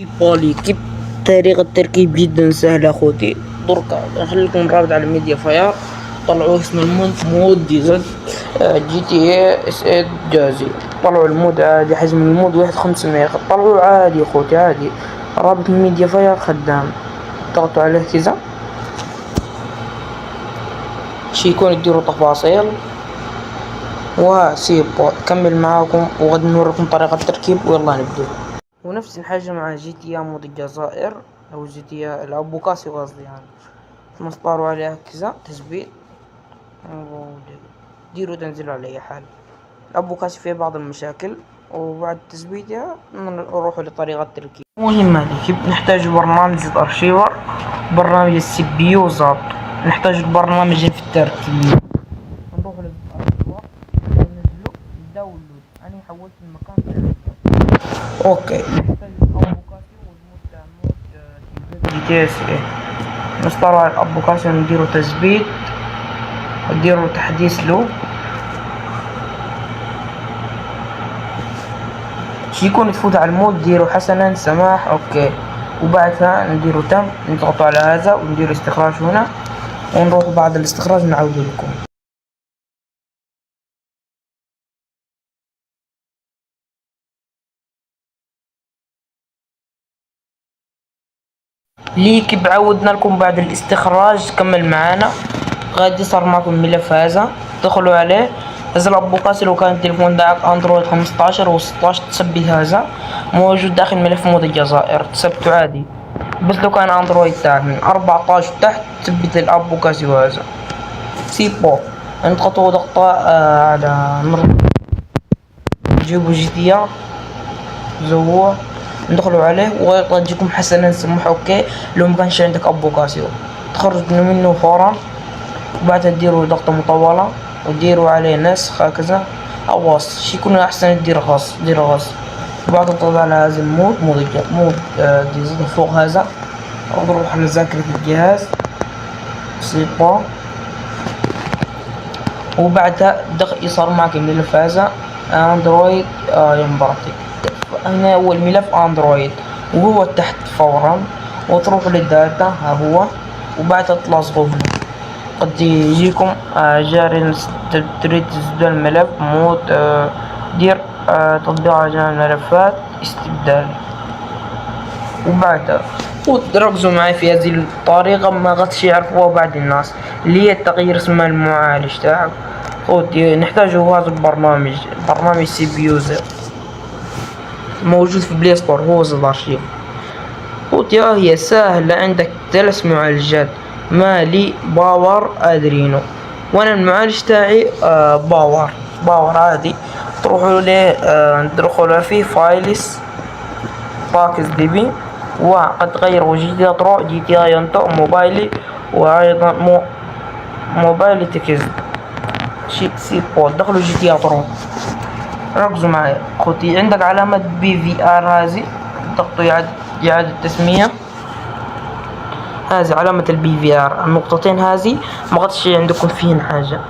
بولي كيف. طريقة التركيب جدا سهلة أخوتي. دركا نخليكم رابط على ميديا فاير. طلعوا اسم مود دي زد جي تي اي اس 8 جازي. طلعوا المود عادي، حجم المود 1500. طلعوا عادي أخوتي عادي. رابط ميديا فاير خدام. ضغطوا عليه كذا شيكون تديروا تفاصيل وسيبو كمل معاكم وغد نوريكم طريقة التركيب ويلا نبدأ. ونفس الحاجة مع جي تي مود الجزائر أو جي تي الأبو كاسي قصدي يعني. مسطروا عليها كذا تثبيت ديروا تنزل على أي حال. الأبو كاسي فيه بعض المشاكل وبعد تثبيتها نروحوا لطريقة التركيب. مهمة لي نحتاج برنامج الأرشيفر، برنامج السي بي يو ظابط. نحتاج البرنامج في التركيب. نروح للأرشيفر ننزلو داونلود. أنا حولت المكان اوكي. نحتاج الابوكاسيو والمود تاع مود جي تي اس اي. نسطروا على الابوكاسيو نديرو تثبيت ونديرو تحديث له شي يكون تفوت على المود. ديرو حسنا سماح اوكي، وبعدها نديرو تم. نضغطوا على هذا ونديرو استخراج هنا ونروح بعد الاستخراج نعود لكم. ليك بعودنا لكم بعد الاستخراج. كمل معانا غادي صار معكم الملف هذا، دخلوا عليه. هذا الابوكاسي لو كان التليفون تاعك اندرويد 15 و 16 تثبت هذا موجود داخل ملف مود الجزائر تثبته عادي. بس لو كان اندرويد تاعك من 14 تحت تثبت الابوكاسي هذا سيبو. نضغطوا ضغطة على نجيبوا جي تي زووه ندخلوا عليه ويجيكم حسنا سموح اوكي. لو مكانش عندك ابوكاسيو تخرج منه فورا وبعدها تديروا ضغطة مطولة وديروا عليه نسخ هكذا او وصل شي يكون احسن. دير غص وبعد تضغط على هذا مود دي فوق هذا ونروح على ذاكرة الجهاز سيبا. وبعدها يصير معك الملف هذا اندرويد ينبرتي. هنا هو الملف اندرويد وهو تحت فورا وتروح للداتا ها هو وبعدها تلصقوه هنا. قد يجيكم جاري تريد تسجل الملف مود دير تطبيق على الملفات استبدال. وبعدها وركزوا معي في هذه الطريقة ما غادش يعرفوها بعض الناس اللي هي تغيير اسم المعالج تاعك. نحتاجه هذا برنامج سي بي يو موجود في بلاي ستور هو زد ارشيف. هي سهلة. عندك 3 معالجات مالي باور ادرينو وانا المعالج تاعي باور عادي. تروحوا له ندخلوا فيه فايلس باكس دي بي وقد تغيروا جي تي ترو جي تي ينطق موبايلي وايضا موبايلي تكز شي سيبو. دخلوا جي تي ترو ركزوا معايا خوتي. عندك علامة بي في ار هذه ضغطوا إعادة التسمية. هذه علامة البي في ار النقطتين هذه ما غادش عندكم فيهن حاجة.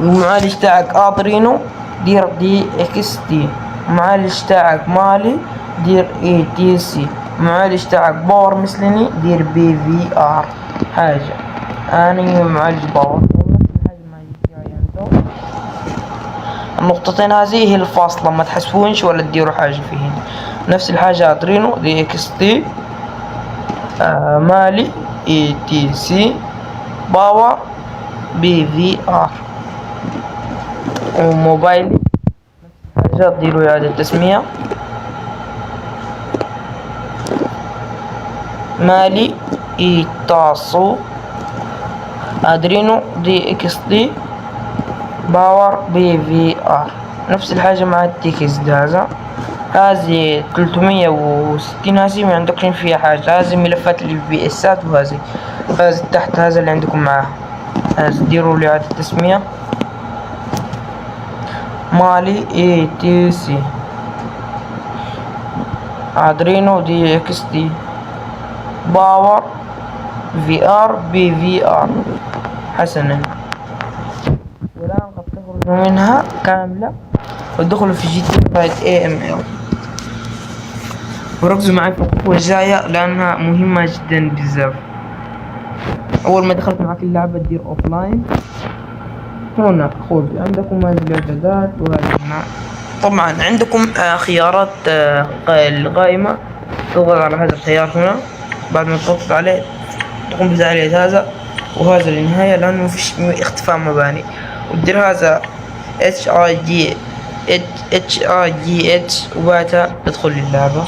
المعالج تاعك ادرينو دير دي اكس تي. المعالج تاعك مالي دير اي تي سي. المعالج تاعك باور مثلني دير بي في ار حاجة. اني معالج باور النقطتين هذه هي الفاصلة ما تحسبونش ولا تديروا حاجة فيهن. نفس الحاجة ادرينو دي اكس تي مالي اي تي سي باور بي في ار. وموبايلي حاجة ديروا إعادة تسمية مالي اي تاسو ادرينو دي اكس دي باور بي في ار. نفس الحاجة مع التيكس هذا. هذه 360 هذه ما عندكش فيها حاجة. هذه ملفات البي بي اسات وهذه تحت هذا اللي عندكم معاه. هذا ديروا لي إعادة التسمية مالي اي تي سي ادرينو دي اكس دي باور في ار بي في ار حسنا. والآن قد تخرجوا منها كاملة ودخلوا في جي تي فايت اي ام ال. وركزوا معي في الخطوة الجاية لأنها مهمة جدا بزاف. أول ما دخلت معك اللعبة تدير أوفلاين. هنا خذ عندكم هذه الإعدادات وهذه هنا. طبعا عندكم خيارات القائمة. تضغط على هذا الخيار هنا، بعد ما تضغط عليه تقوم بتعلية هذا وهذا للنهاية لأنه مفيش اختفاء مباني، وتدير هذا HIGH وبعدها تدخل اللعبة.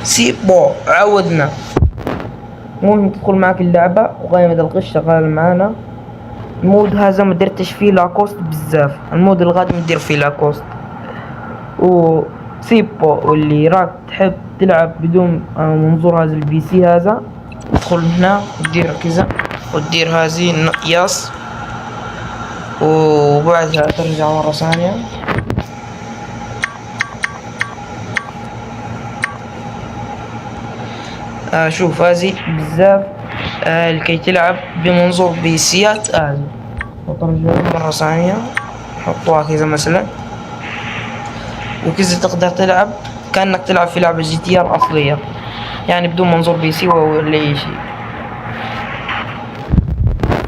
سيبو عودنا. المهم تدخل معك اللعبة وقائمة الغش شغال معانا. المود هذا مدرتش فيه لاكوست بزاف، المود القادم ندير فيه لاكوست. وسيبو واللي راك تحب تلعب بدون منظور هذا البي سي هذا، تدخل هنا وتدير كذا وتدير هذه ياس، وبعدها ترجع مرة ثانية. شوف هذه بزاف لكي تلعب بمنظور بيسيات هذه، وترجع مرة ثانية حطوها كذا مثلا، وكذا تقدر تلعب كأنك تلعب في لعبة GTR أصلية، يعني بدون منظور بي سي ولا أي شيء.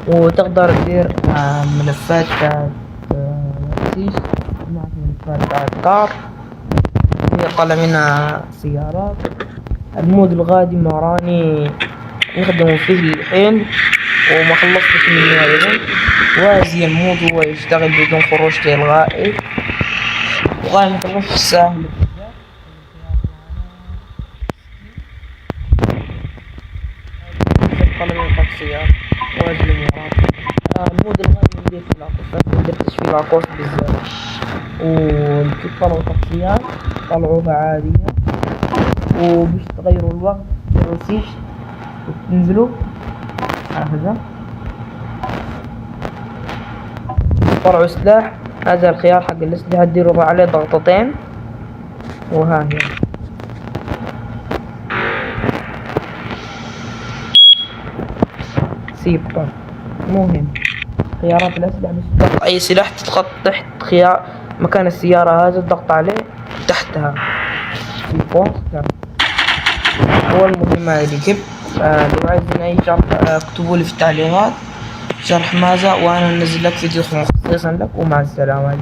وتقدر تدير ملفات تاعت ملفات تاعت كار، هي طالع منها سيارات. المود القادم راني نخدموا فيه الحين وما خلصتش منه أيضا. وهذه المود هو يشتغل بدون خروج تلقائي، وقائمة الغش سهلة. قلم الشخصيات وهذه المهارات. المود الغادي ندير في لاكوست، مدرتش في لاكوست بزاف. وكيف طلعوا شخصيات طلعوها عادية، وباش تغيروا الوقت ديروا سيش وتنزلوا هكذا. طلعوا سلاح، هذا الخيار حق الأسلحة تديروا عليه ضغطتين وها هي. سيبر مهم خيارات الأسلحة، بس تضغط أي سلاح تضغط تحت خيار مكان السيارة هذا تضغط عليه تحتها سيبر. هو المهم هذه كيف. لو عايزين أي شرح اكتبوا لي في التعليقات شرح ماذا، وأنا أنزل لك فيديو مخصصا لك. ومع السلامة.